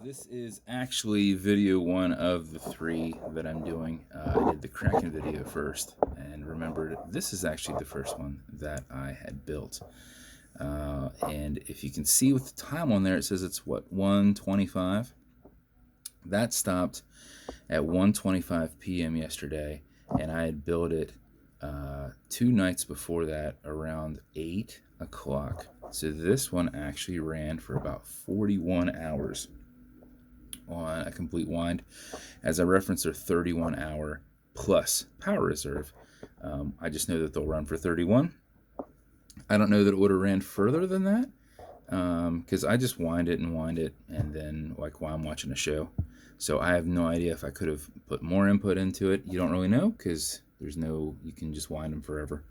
This is actually video one of the three that I'm doing. I did the Kraken video first and remembered this is actually the first one that I had built. And if you can see with the time on there, it says it's what, 1:25? That stopped at 1:25 p.m. yesterday, and I had built it 2 nights before that around 8 o'clock. So this one actually ran for about 41 hours on a complete wind. As I referenced, their 31-hour plus power reserve. I just know that they'll run for 31. I don't know that it would have ran further than that because I just wind it, and then like while I'm watching a show. So I have no idea if I could have put more input into it. You don't really know because there's no, you can just wind them forever.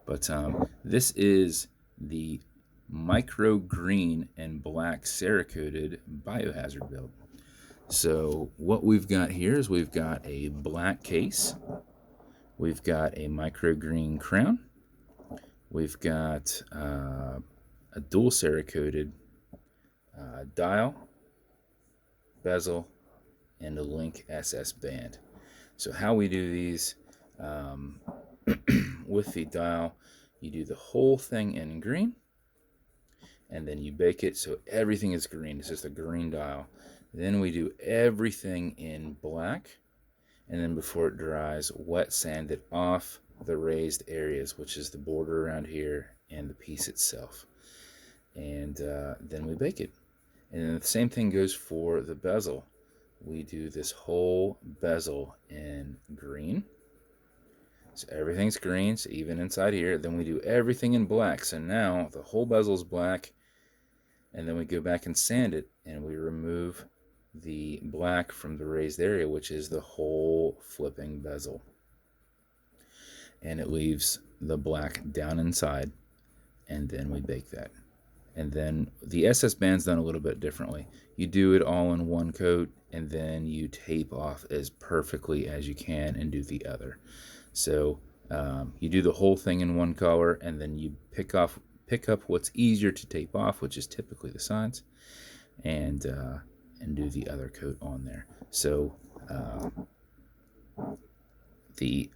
But this is the micro green and black cerakoted biohazard build. So what we've got here is we've got a black case, we've got a micro green crown, we've got a dual cerakoted dial, bezel, and a link SS band. So how we do these with the dial, you do the whole thing in green, and then you bake it so everything is green. It's just a green dial. Then we do everything in black, and then before it dries, wet sand it off the raised areas, which is the border around here and the piece itself. And then we bake it. And then the same thing goes for the bezel. We do this whole bezel in green. So everything's green, so even inside here. Then we do everything in black. So now the whole bezel's black. And then we go back and sand it, and we remove the black from the raised area, which is the whole flipping bezel. And it leaves the black down inside, and then we bake that. And then the SS band's done a little bit differently. You do it all in one coat, and then you tape off as perfectly as you can and do the other. So you do the whole thing in one color, and then you pick up what's easier to tape off, which is typically the sides, and do the other coat on there. So the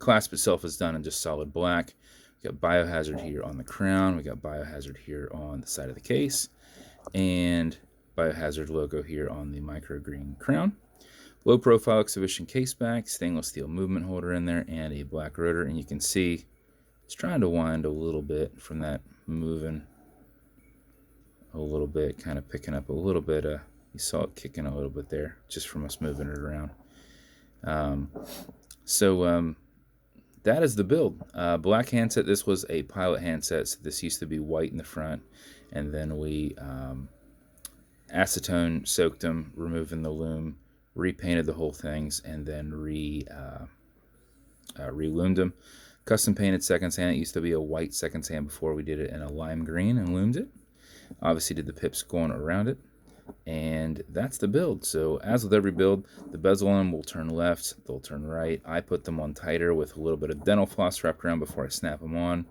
clasp itself is done in just solid black. We got biohazard here on the crown, we got biohazard here on the side of the case, and biohazard logo here on the micro green crown. Low profile exhibition caseback, stainless steel movement holder in there, and a black rotor. And you can see it's trying to wind a little bit from that moving a little bit, kind of picking up a little bit. You saw it kicking a little bit there just from us moving it around. That is the build. Black handset. This was a pilot handset, so this used to be white in the front, and then we acetone soaked them, removing the loom, repainted the whole things, and then re-loomed them. Custom painted second sand. It used to be a white second sand before. We did it in a lime green and loomed it. Obviously did the pips going around it. And that's the build. So as with every build, the bezel on them will turn left, they'll turn right. I put them on tighter with a little bit of dental floss wrapped around before I snap them on,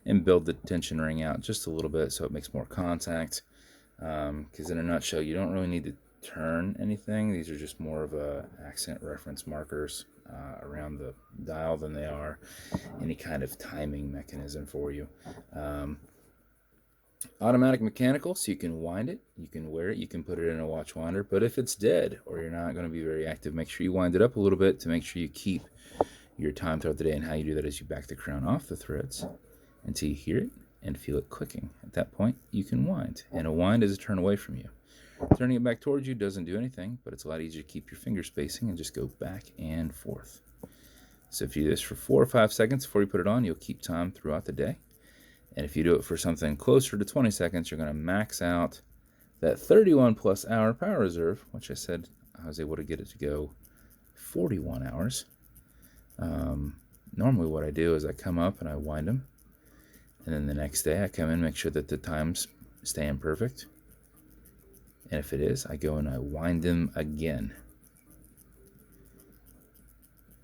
and build the tension ring out just a little bit so it makes more contact. Because in a nutshell, you don't really need to turn anything. These are just more of a accent reference markers around the dial than they are any kind of timing mechanism for you. Automatic mechanical, so you can wind it, you can wear it, you can put it in a watch winder. But if it's dead or you're not going to be very active, make sure you wind it up a little bit to make sure you keep your time throughout the day. And how you do that is you back the crown off the threads until you hear it and feel it clicking. At that point, you can wind. And a wind is a turn away from you. Turning it back towards you doesn't do anything, but it's a lot easier to keep your finger spacing and just go back and forth. So if you do this for 4 or 5 seconds before you put it on, you'll keep time throughout the day. And if you do it for something closer to 20 seconds, you're going to max out that 31 plus hour power reserve, which I said I was able to get it to go 41 hours. Normally what I do is I come up and I wind them. And then the next day I come in, make sure that the time's staying perfect. And if it is, I go and I wind them again.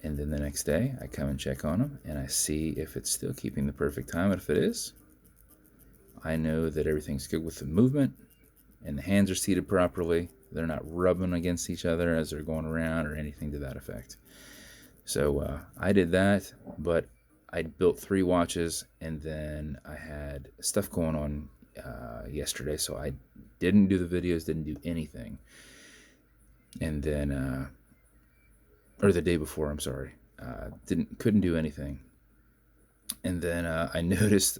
And then the next day I come and check on them and I see if it's still keeping the perfect time. And if it is, I know that everything's good with the movement and the hands are seated properly they're not rubbing against each other as they're going around or anything to that effect. So I did that, but I built 3 watches, and then I had stuff going on yesterday, so I didn't do the videos, didn't do anything. And then, or the day before, I'm sorry, couldn't do anything. And then I noticed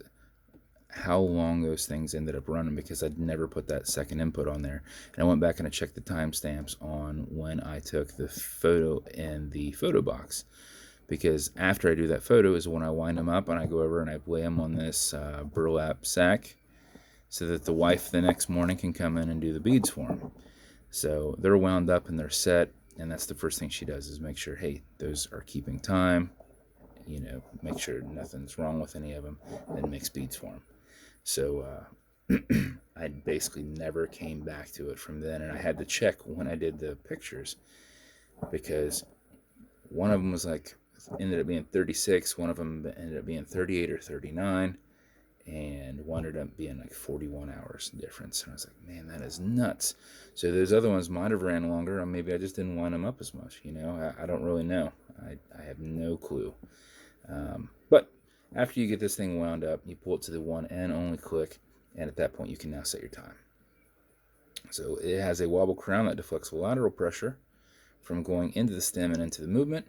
how long those things ended up running because I'd never put that second input on there. And I went back and I checked the timestamps on when I took the photo in the photo box, because after I do that photo is when I wind them up and I go over and I lay them on this burlap sack so that the wife the next morning can come in and do the beads for them. So they're wound up and they're set, and that's the first thing she does is make sure, hey, those are keeping time, make sure nothing's wrong with any of them, and mix beads for them. So I basically never came back to it from then, and I had to check when I did the pictures because one of them was ended up being 36, one of them ended up being 38 or 39, and one ended up being 41 hours difference. And I was like, man, that is nuts. So those other ones might have ran longer, or maybe I just didn't wind them up as much. I don't really know. I have no clue. But after you get this thing wound up, you pull it to the one and only click, and at that point you can now set your time. So it has a wobble crown that deflects lateral pressure from going into the stem and into the movement.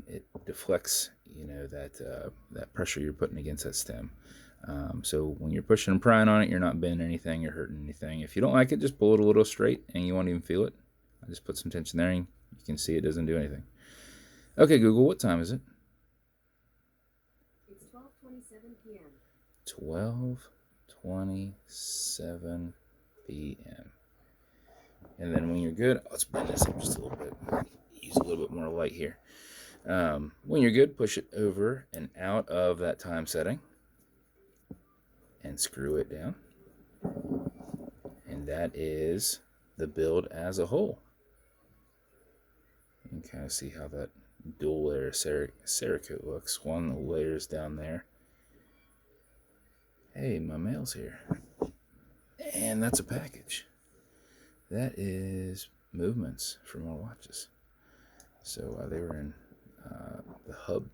It deflects, that pressure you're putting against that stem. So when you're pushing and prying on it, you're not bending anything, you're hurting anything. If you don't like it, just pull it a little straight and you won't even feel it. I just put some tension there and you can see it doesn't do anything. Okay, Google, what time is it? It's 12:27 p.m. 12:27 p.m. And then when you're good, let's bring this up just a little bit. Use a little bit more light here. When you're good, push it over and out of that time setting and screw it down. And that is the build as a whole. You can kind of see how that dual layer cerakote looks. One layer's down there. Hey, my mail's here. And that's a package. That is movements for more watches. So they were in the hub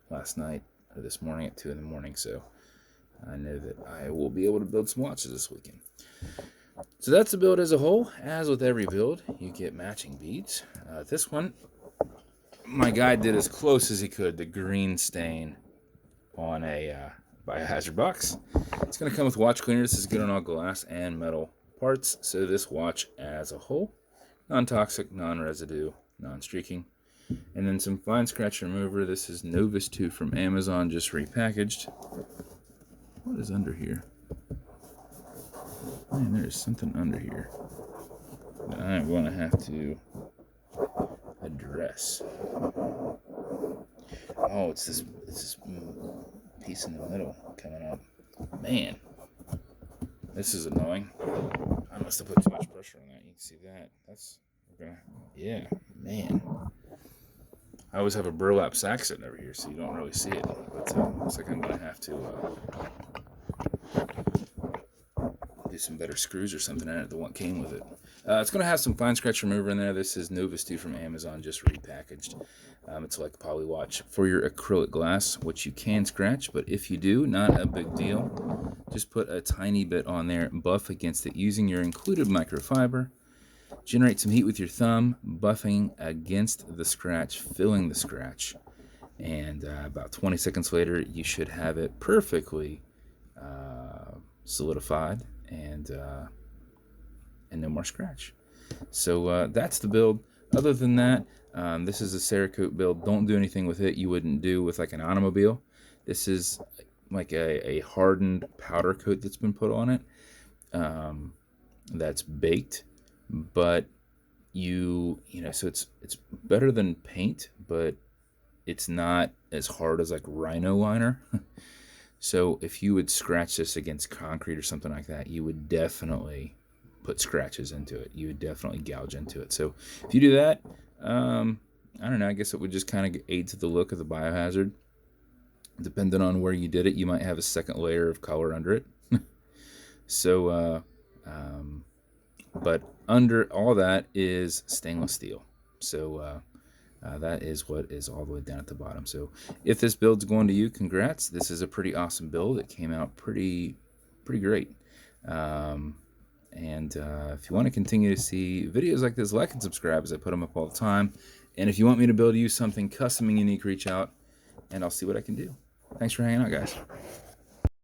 last night or this morning at 2 in the morning. So I know that I will be able to build some watches this weekend. So that's the build as a whole. As with every build, you get matching beads. This one, my guy did as close as he could the green stain on a biohazard box. It's going to come with watch cleaner. This is good on all glass and metal parts. So this watch as a whole, non-toxic, non-residue, non-streaking. And then some fine scratch remover. This is Novus 2 from Amazon, just repackaged. What is under here? Man, there's something under here that I'm going to have to address. Oh, it's this piece in the middle coming up. Man, this is annoying. I must have put too much pressure on that. You can see that. Yeah, man. I always have a burlap sack sitting over here, so you don't really see it. But looks like I'm going to have to do some better screws or something in it. The one came with it. It's going to have some fine scratch remover in there. This is Novus 2 from Amazon, just repackaged. It's like a poly watch for your acrylic glass, which you can scratch, but if you do, not a big deal. Just put a tiny bit on there, buff against it using your included microfiber. Generate some heat with your thumb, buffing against the scratch, filling the scratch. And about 20 seconds later, you should have it perfectly solidified and no more scratch. So that's the build. Other than that, this is a Cerakote build. Don't do anything with it you wouldn't do with like an automobile. This is like a hardened powder coat that's been put on it. That's baked, but so it's better than paint, but it's not as hard as like Rhino liner. So if you would scratch this against concrete or something like that, you would definitely put scratches into it. You would definitely gouge into it. So if you do that, I don't know, I guess it would just kind of aid to the look of the biohazard. Depending on where you did it, you might have a second layer of color under it. So, but under all that is stainless steel. So that is what is all the way down at the bottom. So if this build's going to you, congrats. This is a pretty awesome build. It came out pretty great. And if you want to continue to see videos like this, like and subscribe, as I put them up all the time. And if you want me to build you something custom and unique, reach out and I'll see what I can do. Thanks for hanging out, guys.